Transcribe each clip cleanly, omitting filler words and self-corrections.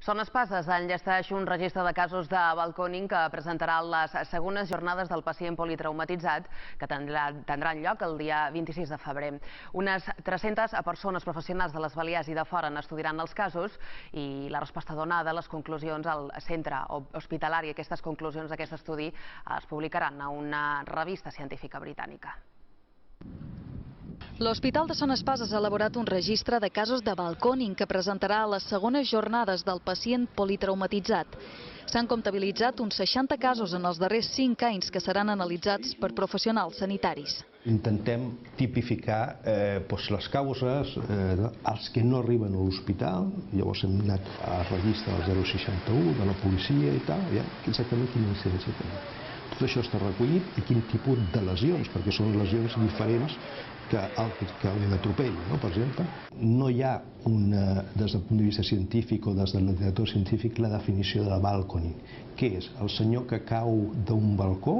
Son Espases enllesteix un registre de casos de balcòning que presentarà les segones jornades del pacient politraumatitzat que tindran lloc el dia 26 de febrer. Unes 300 persones professionals de les Balears i de fora n'estudiaran els casos i la resposta donada, les conclusions al centre hospitalari, aquestes conclusions d'aquest estudi es publicaran a una revista científica britànica. L'Hospital de Son Espases ha elaborat un registre de casos de balcòning que presentarà a les segones jornades del pacient politraumatitzat. S'han comptabilitzat uns 60 casos en els darrers 5 anys que seran analitzats per professionals sanitaris. Intentem tipificar les causes, els que no arriben a l'hospital, llavors hem anat a la revista del 061, de la policia i tal, exactament quina incidència tenim. Tot això està recollit i quin tipus de lesions, perquè són lesions diferents que un atropell, per exemple. No hi ha, des del punt de vista científic o des de la literatura científica, la definició de balcòning. Què és? El senyor que cau d'un balcó,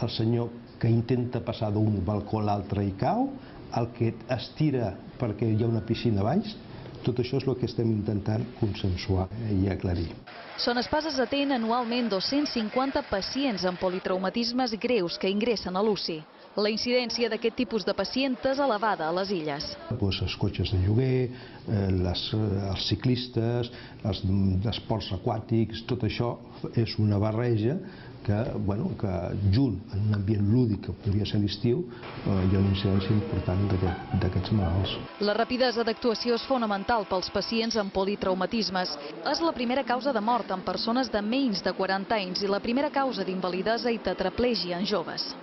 el senyor que intenta passar d'un balcó a l'altre i cau, el que estira perquè hi ha una piscina a baix. Tot això és el que estem intentant consensuar i aclarir. Son Espases atén anualment 250 pacients amb politraumatismes greus que ingressen a l'UCI. La incidència d'aquest tipus de pacient és elevada a les illes. Els cotxes de lloguer, els ciclistes, els esports aquàtics, tot això és una barreja que junt en un ambient lúdic que podria ser l'estiu hi ha una incidència important d'aquests malalts. La rapidesa d'actuació és fonamental pels pacients amb politraumatismes. És la primera causa de mort en persones de menys de 40 anys i la primera causa d'invalidesa i tetraplègia en joves.